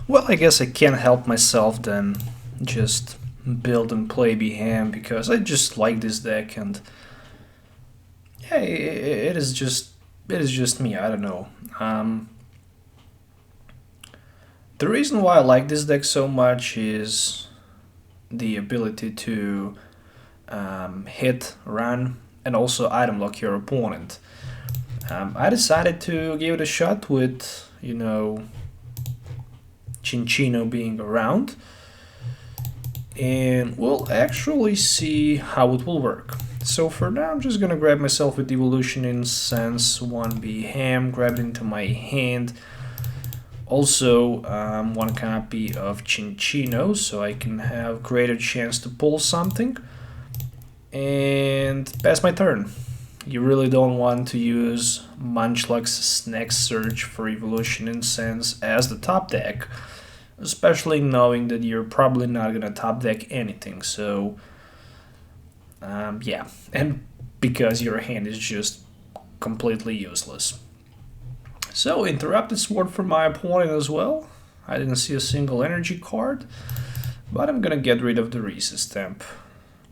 Well, I guess I can't help myself then just build and play Beheeyem because I just like this deck, and yeah, it is just me. I don't know. Um, the reason why I like this deck so much is the ability to hit, run, and also item lock your opponent. I decided to give it a shot with Cinccino being around, and we'll actually see how it will work. So for now, I'm just gonna grab myself with Evolution Incense, 1B Ham, grab it into my hand. Also, one copy of Cinccino, so I can have greater chance to pull something. And pass my turn. You really don't want to use Munchlax's Snack Search for Evolution Incense as the top deck, especially knowing that you're probably not gonna top deck anything. So yeah, and because your hand is just completely useless. So Interrupted Sword for my opponent as well. I didn't see a single energy card, but I'm gonna get rid of the Reese's Stamp.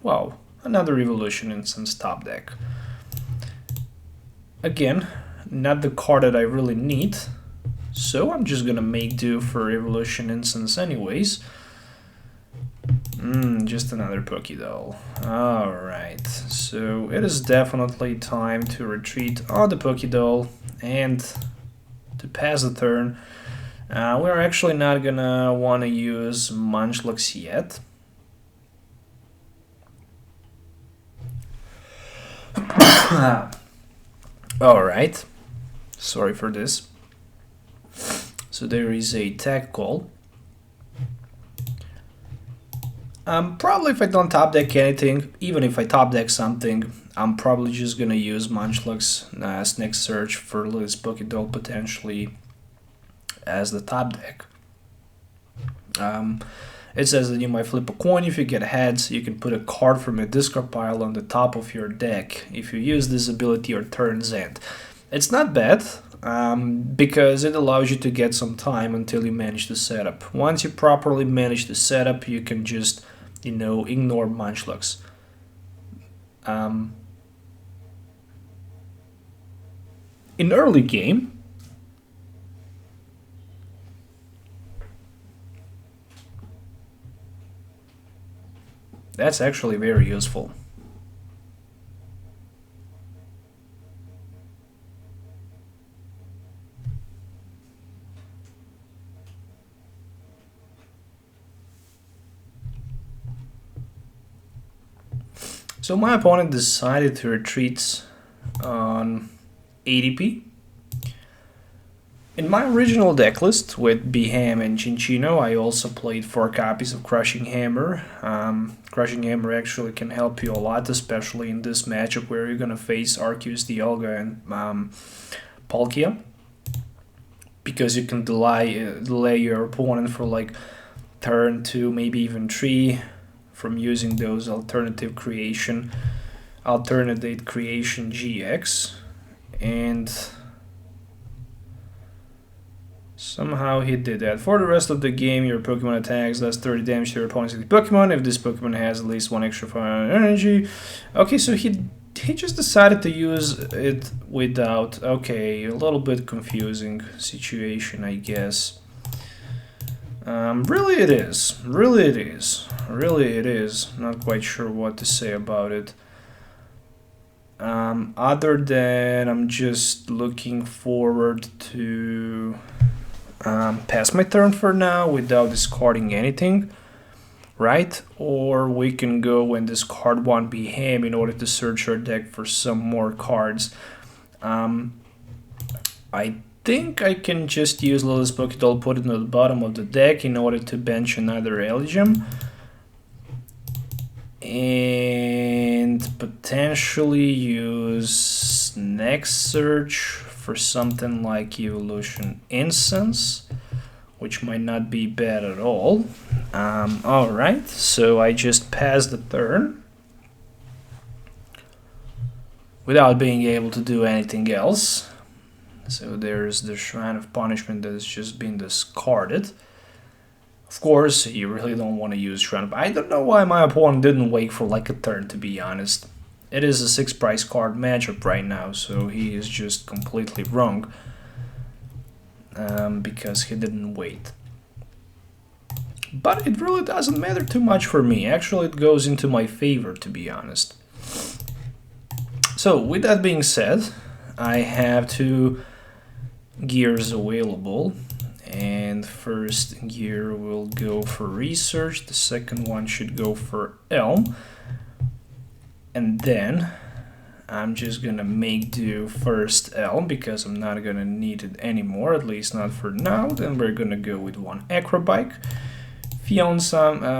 Wow, another Evolution Instance top deck. Again, not the card that I really need, so I'm just gonna make do for Evolution Instance anyways. Just another Pokédoll. Alright, so it is definitely time to retreat on the Pokédoll and to pass the turn. We're actually not gonna want to use Munchlax yet. Alright, sorry for this. So there is a tag call. Probably if I don't top deck anything, even if I top deck something, I'm probably just gonna use Munchlax's Snack Search for Lily's Pokédoll potentially as the top deck. It says that you might flip a coin. If you get heads, you can put a card from your discard pile on the top of your deck if you use this ability or turn's end. It's not bad, because it allows you to get some time until you manage the setup. Once you properly manage the setup, you can just, ignore Munchlax. In early game, that's actually very useful. So my opponent decided to retreat on ADP. In my original decklist with Beheeyem and Cinccino, I also played 4 copies of Crushing Hammer. Crushing Hammer actually can help you a lot, especially in this matchup where you're gonna face Arceus, Dialga, and Palkia, because you can delay your opponent for like turn 2, maybe even 3, from using those alternate creation GX, and somehow he did that. For the rest of the game, your Pokemon attacks does 30 damage to your opponent's Pokemon if this Pokemon has at least 1 extra fire energy. Okay, so he just decided to use it without. Okay, a little bit confusing situation, I guess. Really it is. Really it is. Really it is. Not quite sure what to say about it. Other than I'm just looking forward to pass my turn for now without discarding anything, right? Or we can go and discard 1 Beheeyem in order to search our deck for some more cards. I think I can just use Lily's Pokédoll, put it at the bottom of the deck in order to bench another Elysium, and potentially use Snack Search for something like Evolution Incense, which might not be bad at all. Alright, so I just passed the turn without being able to do anything else. So there's the Shrine of Punishment that has just been discarded. Of course, you really don't want to use Shrine. I don't know why my opponent didn't wait for like a turn, to be honest. It is a 6 price card matchup right now, so he is just completely wrong. Because he didn't wait. But it really doesn't matter too much for me. Actually, it goes into my favor, to be honest. So, with that being said, I have 2 gears available. And first gear will go for research. The second one should go for elm. And then I'm just gonna make do first elm because I'm not gonna need it anymore, at least not for now. Then we're gonna go with 1 acrobike. Fion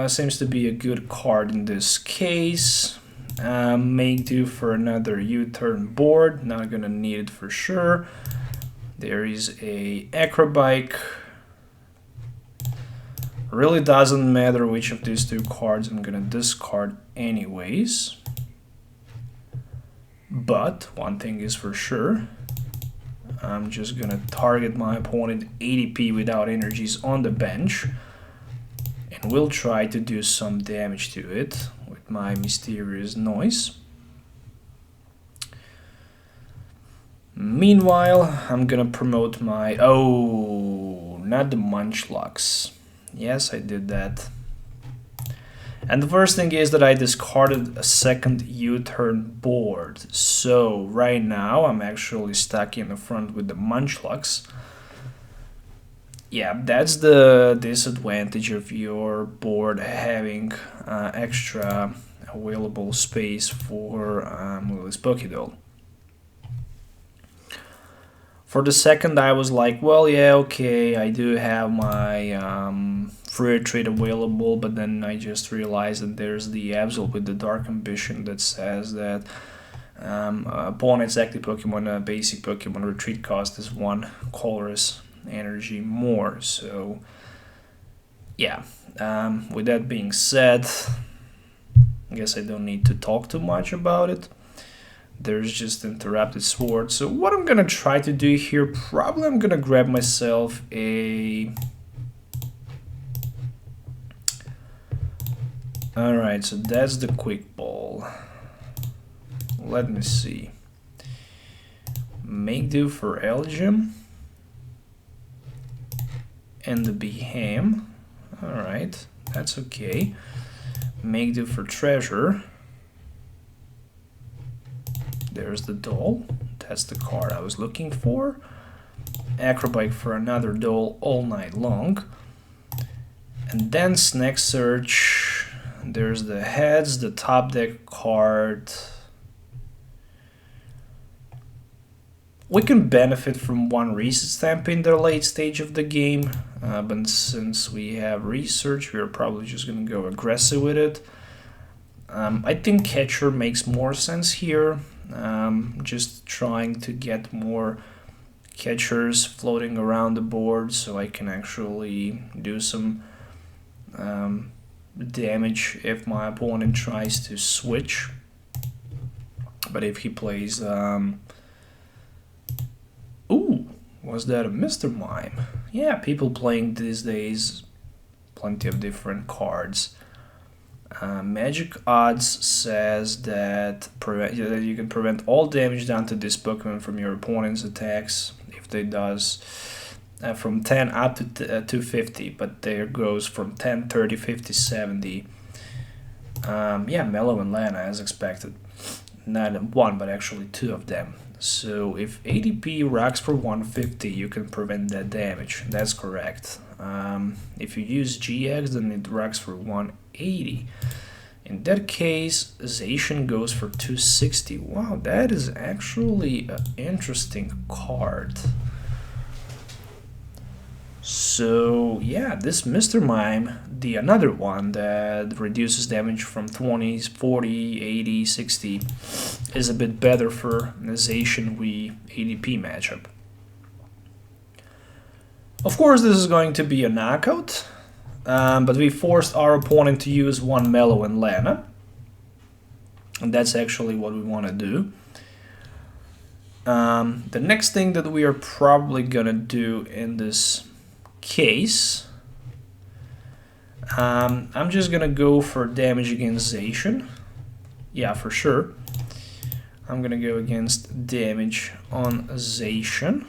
seems to be a good card in this case. Make do for another U-turn board, not gonna need it for sure. There is a acrobike. Really doesn't matter which of these 2 cards I'm gonna discard anyways. But one thing is for sure, I'm just gonna target my opponent ADP without energies on the bench, and we'll try to do some damage to it with my mysterious noise. Meanwhile, I'm gonna promote my... oh, not the Munchlax. Yes, I did that. And the first thing is that I discarded a second U-turn board. So right now I'm actually stuck in the front with the Munchlax. Yeah, that's the disadvantage of your board having extra available space for Lily's Pokédoll. For the second, I was like, well, yeah, okay, I do have my free retreat available, but then I just realized that there's the Absol with the Dark Ambition that says that opponent's active Pokemon, basic Pokemon retreat cost is 1 colorless energy more. So, yeah, with that being said, I guess I don't need to talk too much about it. There's just Interrupted Sword. So what I'm gonna try to do here, probably I'm gonna grab myself a... Alright, so that's the Quick Ball. Let me see. Make do for Elgyem. And the Beheeyem. Alright, that's okay. Make do for Treasure. There's the doll. That's the card I was looking for. Acrobike for another doll all night long. And then Snack Search. There's the heads, the top deck card. We can benefit from 1 reset stamp in the late stage of the game. But since we have research, we're probably just going to go aggressive with it. I think Catcher makes more sense here. Just trying to get more catchers floating around the board so I can actually do some damage if my opponent tries to switch. But if he plays... ooh, was that a Mr. Mime? Yeah, people playing these days plenty of different cards. Magic Odds says that you can prevent all damage done to this Pokemon from your opponent's attacks if they does from 10 up to 250, but there goes from 10, 30, 50, 70. Yeah, Mellow and Lana as expected. Not 1, but actually 2 of them. So if ADP rocks for 150, you can prevent that damage. That's correct. If you use GX, then it rocks for 180. In that case, Zacian goes for 260. Wow, that is actually an interesting card. So yeah, this Mr. Mime, the another one that reduces damage from 20s, 40, 80, 60, is a bit better for the Zacian ADP matchup. Of course, this is going to be a knockout, but we forced our opponent to use 1 Mellow and Lana, and that's actually what we want to do. The next thing that we are probably gonna do in this case I'm just gonna go for damage against Zacian. Yeah, for sure. I'm gonna go against damage on Zacian.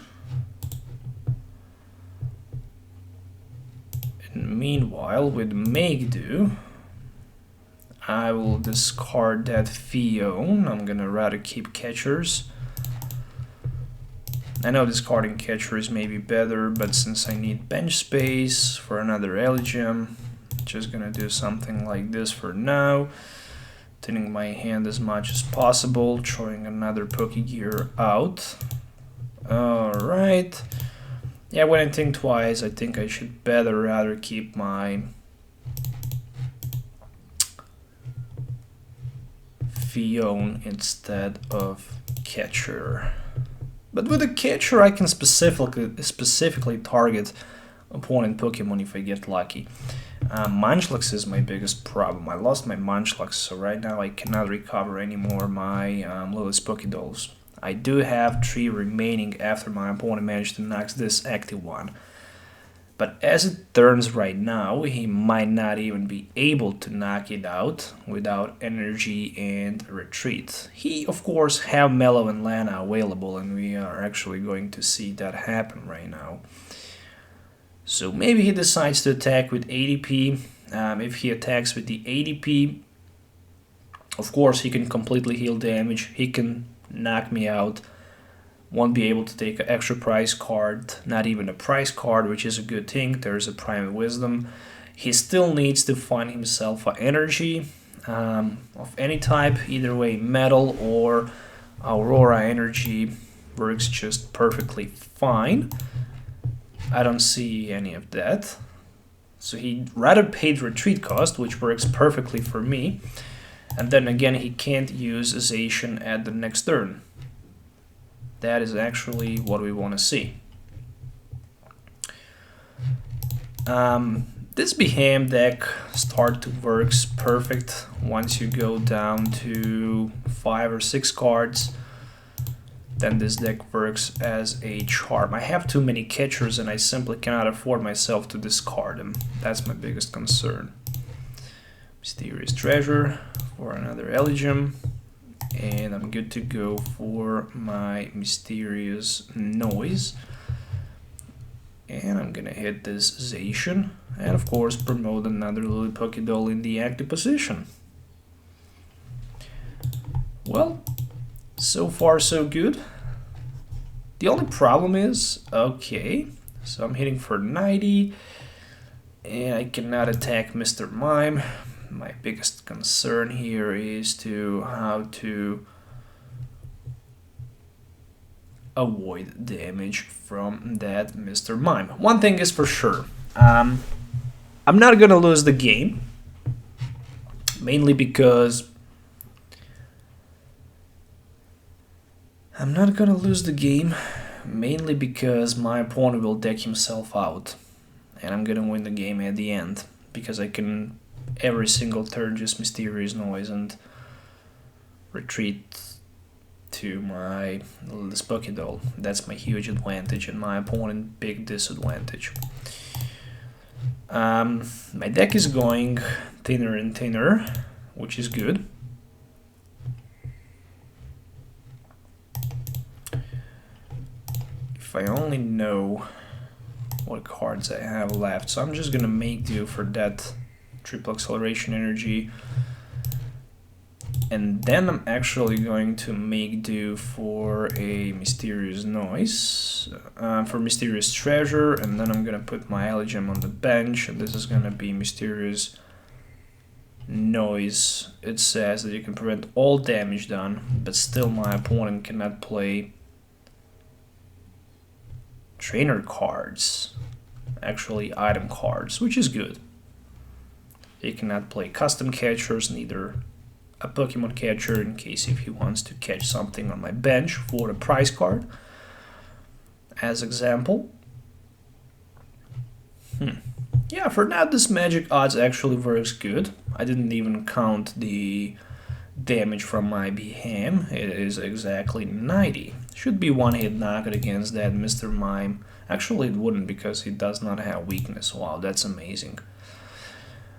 And meanwhile, with Make Do, I will discard that Fion. I'm gonna rather keep catchers. I know discarding catchers may be better, but since I need bench space for another Eligem, just gonna do something like this for now. Thinning my hand as much as possible, throwing another Pokegear out. Alright. Yeah, when I think twice, I think I should rather keep my Fion instead of catcher. But with a catcher, I can specifically target opponent Pokemon if I get lucky. Munchlax is my biggest problem. I lost my Munchlax, so right now I cannot recover anymore my Lily's Pokédolls. I do have 3 remaining after my opponent managed to knock this active one. But as it turns right now, he might not even be able to knock it out without energy and retreat. He, of course, have Mellow and Lana available, and we are actually going to see that happen right now. So maybe he decides to attack with ADP. If he attacks with the ADP, of course he can completely heal damage. He can knock me out. Won't be able to take an extra prize card, not even a prize card, which is a good thing. There's a Prime Wisdom. He still needs to find himself an energy of any type. Either way, Metal or Aurora energy works just perfectly fine. I don't see any of that. So he rather paid retreat cost, which works perfectly for me. And then again, he can't use Zacian at the next turn. That is actually what we want to see. This Beheeyem deck start to works perfect once you go down to 5 or 6 cards. Then this deck works as a charm. I have too many catchers and I simply cannot afford myself to discard them. That's my biggest concern. Mysterious Treasure for another Eligem. And I'm good to go for my Mysterious Noise. And I'm gonna hit this Zacian. And of course promote another Lily Pokédoll in the active position. Well, so far so good. The only problem is, okay, so I'm hitting for 90. And I cannot attack Mr. Mime. My biggest concern here is how to avoid damage from that Mr. Mime. One thing is for sure, I'm not gonna lose the game, mainly because my opponent will deck himself out, and I'm gonna win the game at the end because I can every single turn just Mysterious Noise and retreat to my Lily's Pokédoll. That's my huge advantage and my opponent big disadvantage. My deck is going thinner and thinner, which is good. If I only know what cards I have left, so I'm just gonna make do for that triple acceleration energy, and then I'm actually going to make do for a Mysterious Noise, for Mysterious Treasure, and then I'm gonna put my Eligem on the bench, and this is gonna be Mysterious Noise. It says that you can prevent all damage done, but still my opponent cannot play trainer cards, actually item cards, which is good. He cannot play custom catchers, neither a Pokemon catcher in case if he wants to catch something on my bench for the prize card, as example. Yeah, for now this magic odds actually works good. I didn't even count the damage from my Beheeyem. It is exactly 90. Should be one hit knockout against that Mr. Mime. Actually it wouldn't because he does not have weakness. Wow, that's amazing.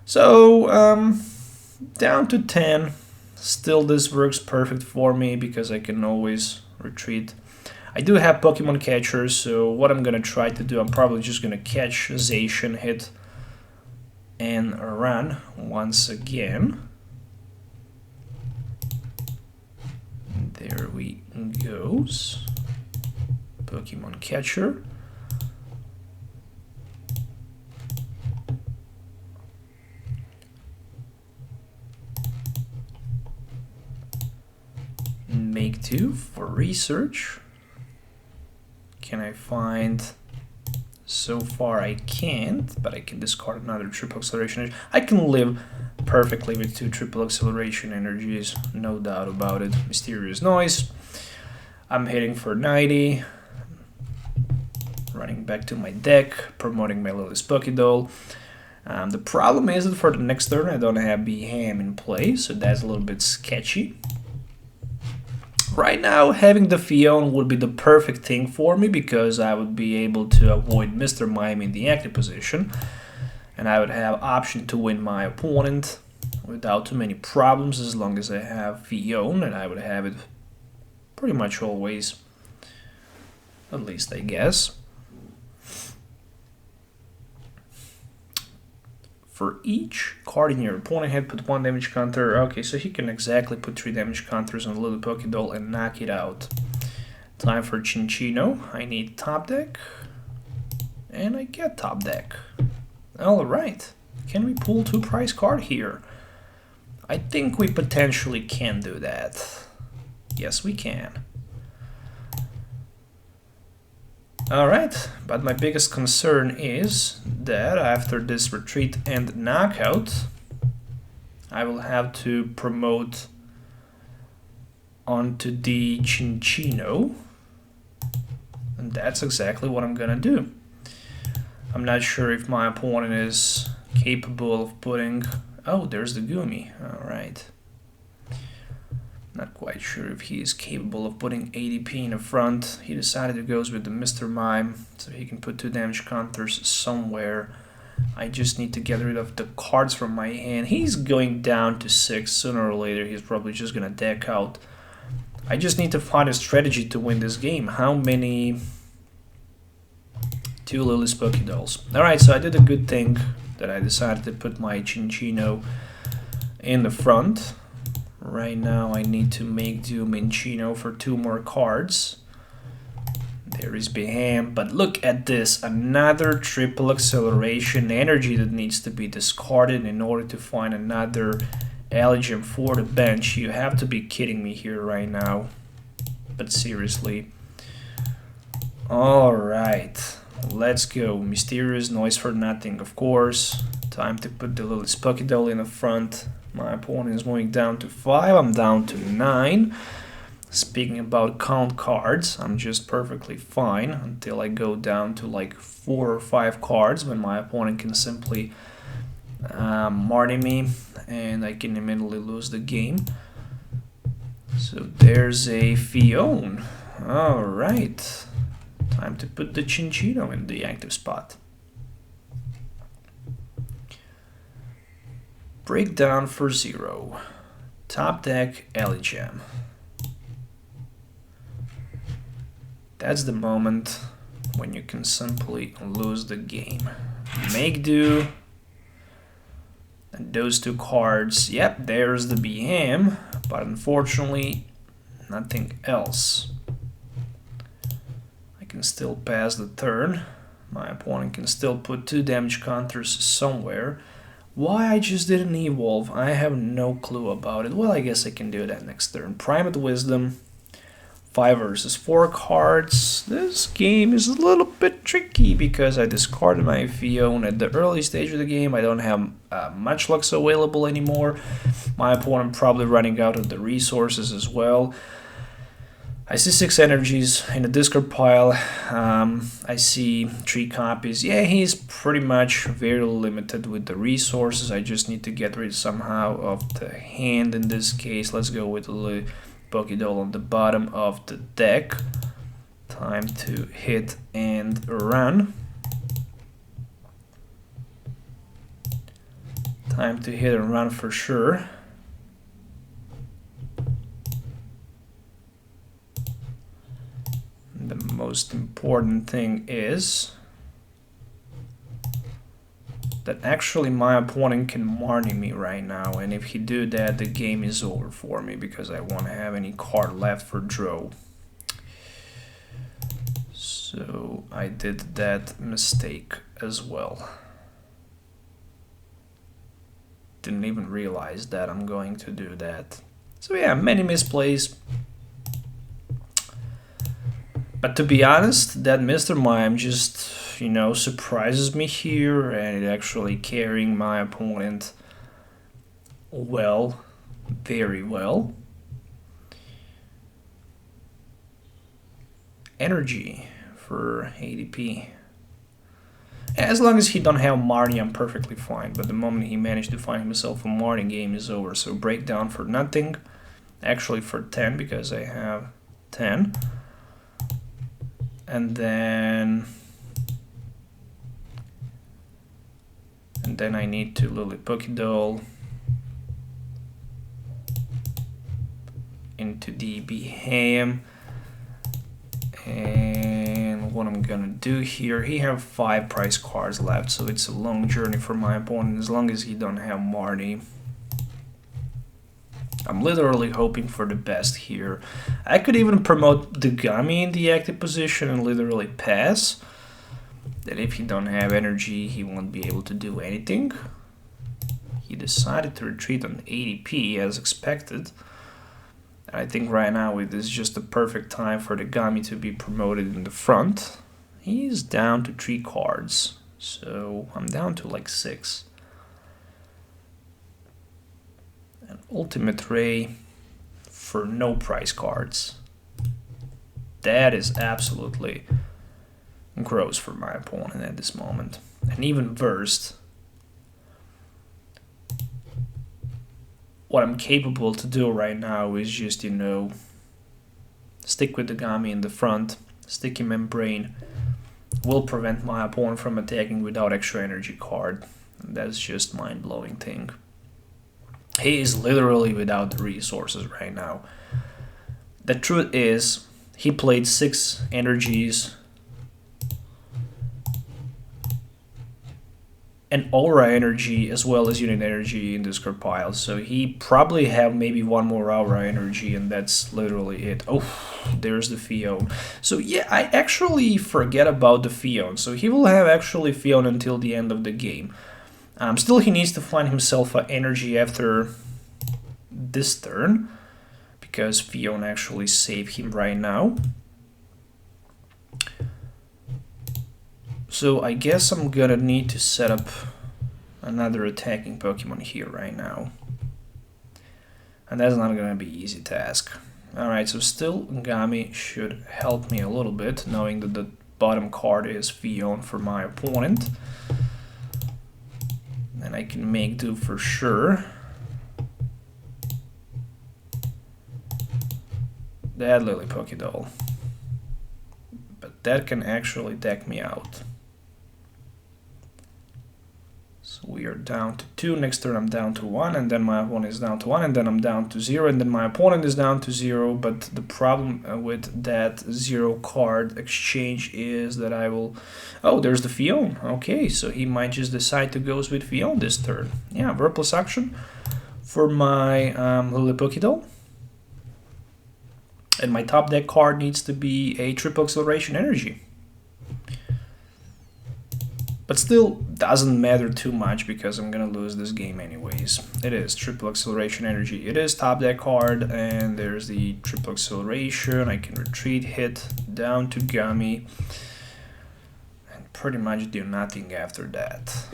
So, down to 10. Still, this works perfect for me because I can always retreat. I do have Pokemon catchers, so what I'm gonna try to do, I'm probably just gonna catch Zacian, hit, and run once again. There we goes. Pokemon catcher. Make 2 for research. Can I find? So far I can't, but I can discard another triple acceleration energy. I can live perfectly with 2 triple acceleration energies, no doubt about it. Mysterious Noise. I'm hitting for 90. Running back to my deck, promoting my Lily's Pokédoll. The problem is that for the next turn I don't have Beheeyem in play, so that's a little bit sketchy. Right now, having the Fion would be the perfect thing for me because I would be able to avoid Mr. Mime in the active position, and I would have option to win my opponent without too many problems as long as I have Fion, and I would have it pretty much always, at least I guess. For each card in your opponent hand, put 1 damage counter. Okay, so he can exactly put 3 damage counters on the little Pokédoll and knock it out. Time for Cinccino. I need top deck. And I get top deck. Alright. Can we pull 2 prize card here? I think we potentially can do that. Yes, we can. Alright, but my biggest concern is that after this retreat and knockout, I will have to promote onto the Cinccino, and that's exactly what I'm gonna do. I'm not sure if my opponent is capable of putting... Oh, there's the Gumi. Alright. Not quite sure if he is capable of putting ADP in the front. He decided to go with the Mr. Mime, so he can put 2 damage counters somewhere. I just need to get rid of the cards from my hand. He's going down to 6. Sooner or later, he's probably just going to deck out. I just need to find a strategy to win this game. How many? 2 Lily's Pokédolls. Alright, so I did a good thing that I decided to put my Cinccino in the front. Right now I need to make do Cinccino for 2 more cards. There is Beheeyem, but look at this, another triple acceleration energy that needs to be discarded in order to find another Allegem for the bench. You have to be kidding me here right now, but seriously. Alright, let's go. Mysterious Noise for nothing, of course. Time to put the Lily's Pokédoll in the front. My opponent is moving down to 5, I'm down to 9. Speaking about count cards, I'm just perfectly fine until I go down to like 4 or 5 cards when my opponent can simply Marty me and I can immediately lose the game. So there's a Fion. Alright, time to put the Cinccino in the active spot. Breakdown for 0. Top deck Allegem. That's the moment when you can simply lose the game. Make do. And those 2 cards, yep, there's the Beheeyem, but unfortunately nothing else. I can still pass the turn. My opponent can still put 2 damage counters somewhere. Why I just didn't evolve, I have no clue about it. Well, I guess I can do that next turn. Primate Wisdom, 5 versus 4 cards. This game is a little bit tricky because I discarded my Fion at the early stage of the game. I don't have much Lux available anymore. My opponent probably running out of the resources as well. I see 6 energies in the discard pile. I see 3 copies. Yeah, he's pretty much very limited with the resources. I just need to get rid somehow of the hand in this case. Let's go with the Pokédoll on the bottom of the deck. Time to hit and run. Time to hit and run for sure. The most important thing is that actually my opponent can Marnie me right now, and if he do that, the game is over for me because I won't have any card left for draw. So I did that mistake as well. Didn't even realize that I'm going to do that. So yeah, many misplays. But to be honest, that Mr. Mime just, you know, surprises me here, and it actually carrying my opponent well, very well. Energy for ADP. As long as he don't have Marnie, I'm perfectly fine. But the moment he managed to find himself a Marnie, game is over. So breakdown for nothing. Actually for 10 because I have 10. And then I need to Lily Pokédoll into the Beheeyem. And what I'm gonna do here, he have 5 prize cards left, so it's a long journey for my opponent as long as he don't have Marnie. I'm literally hoping for the best here. I could even promote the Gummy in the active position and literally pass. That if he don't have energy, he won't be able to do anything. He decided to retreat on ADP as expected. I think right now it is just the perfect time for the Gummy to be promoted in the front. He's down to 3 cards, so I'm down to like 6. An Ultimate Ray for no prize cards. That is absolutely gross for my opponent at this moment. And even versed, what I'm capable to do right now is just, you know, stick with the Gami in the front. Sticky Membrane will prevent my opponent from attacking without extra energy card. And that's just mind-blowing thing. He is literally without the resources right now. The truth is, he played 6 energies and aura energy as well as unit energy in this card pile. So he probably have maybe 1 more aura energy, and that's literally it. Oh, there's the Fion. So yeah, I actually forget about the Fion. So he will have actually Fion until the end of the game. Still, he needs to find himself an energy after this turn, because Fion actually saved him right now. So I guess I'm gonna need to set up another attacking Pokemon here right now. And that's not gonna be easy task. Alright, so still Gami should help me a little bit, knowing that the bottom card is Fion for my opponent. And I can make do for sure. That Lily Pokédoll. But that can actually deck me out. So we are down to 2, next turn I'm down to 1, and then my opponent is down to 1, and then I'm down to 0, and then my opponent is down to 0, but the problem with that 0 card exchange is that I will... Oh, there's the Fion. Okay, so he might just decide to go with Fion this turn. Yeah, Verplus action for my Lily Pokédoll. And my top deck card needs to be a triple acceleration energy. But still, doesn't matter too much because I'm gonna lose this game anyways. It is triple acceleration energy. It is top deck card, and there's the triple acceleration. I can retreat, hit, down to Gummy, and pretty much do nothing after that.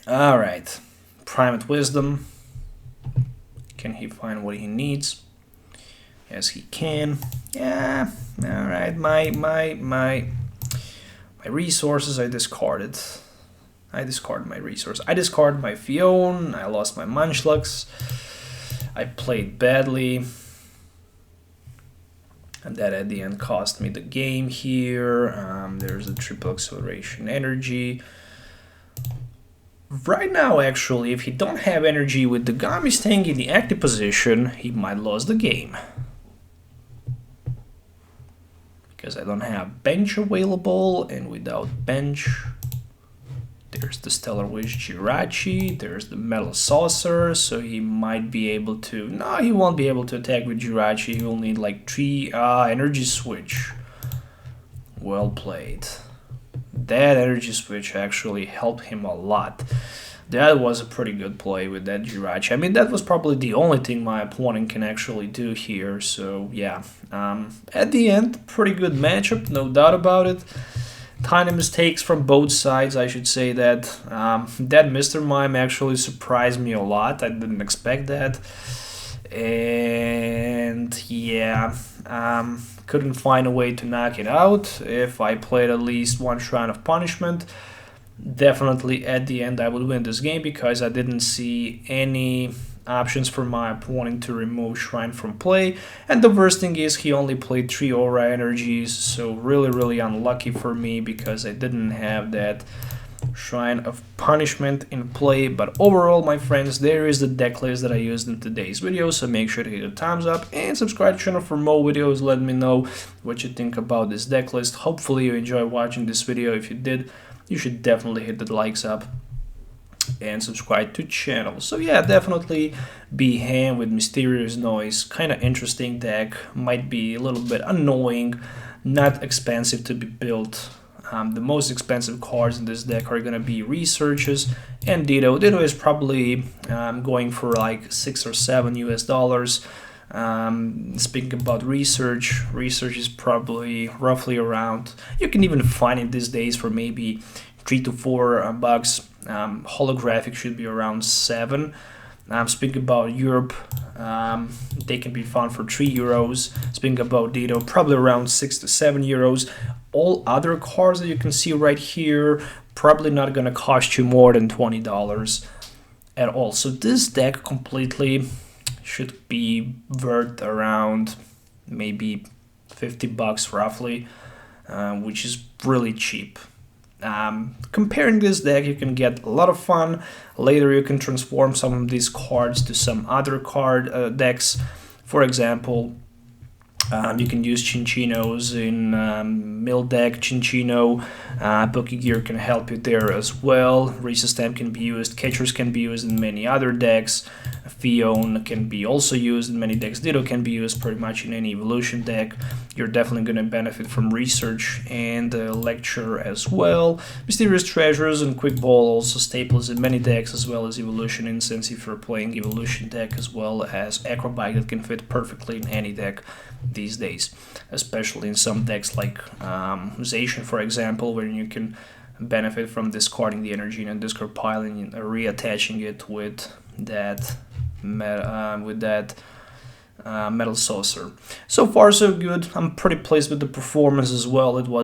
Alright, Primate Wisdom. Can he find what he needs? Yes, he can. Yeah, alright, my resources I discarded. I discarded my resource. I discarded my Fion, I lost my Munchlax, I played badly. and that at the end cost me the game here. There's the triple acceleration energy. Right now, actually, if he don't have energy with the Gami staying in the active position, he might lose the game. Because I don't have bench available, and without bench, there's the Stellar Wish Jirachi, there's the Metal Saucer, so he might be able to... No, he won't be able to attack with Jirachi, he will need like 3 energy switch. Well played. That energy switch actually helped him a lot. That was a pretty good play with that Jirachi. I mean, that was probably the only thing my opponent can actually do here. So, yeah. At the end, pretty good matchup, no doubt about it. Tiny mistakes from both sides, I should say that. That Mr. Mime actually surprised me a lot. I didn't expect that. And, yeah... couldn't find a way to knock it out. If I played at least one Shrine of Punishment, definitely at the end I would win this game, because I didn't see any options for my opponent to remove Shrine from play. And the worst thing is he only played 3 Aura Energies, so really unlucky for me, because I didn't have that Shrine of Punishment in play. But overall, my friends, there is the deck list that I used in today's video, so make sure to hit a thumbs up and subscribe to the channel for more videos. Let me know what you think about this deck list. Hopefully you enjoy watching this video. If you did, you should definitely hit the likes up and subscribe to the channel. So yeah, definitely Beheeyem with Mysterious Noise, kind of interesting deck, might be a little bit annoying, not expensive to be built. The most expensive cards in this deck are going to be Researches and Ditto. Ditto is probably going for like $6 or $7 US. Speaking about Research is probably roughly around, you can even find it these days for maybe $3 to $4 bucks. Holographic should be around 7. Speaking about Europe, they can be found for 3 euros. Speaking about Ditto, probably around 6 to 7 euros. All other cards that you can see right here, probably not going to cost you more than $20 at all. So this deck completely should be worth around maybe 50 bucks roughly, which is really cheap. Comparing this deck, you can get a lot of fun. Later you can transform some of these cards to some other card decks. For example, you can use Cinccinos in Mill deck. Cinccino, Pokegear can help you there as well. Resystem can be used. Catchers can be used in many other decks. Fion can be also used in many decks. Ditto can be used pretty much in any evolution deck. You're definitely going to benefit from Research and Lecture as well. Mysterious Treasures and Quick Ball also staples in many decks, as well as Evolution Incense if you're playing evolution deck, as well as Acrobike that can fit perfectly in any deck these days, especially in some decks like Zacian, for example, where you can benefit from discarding the energy in a discard pile and reattaching it with that Metal Saucer. So far so good. I'm pretty pleased with the performance as well. It was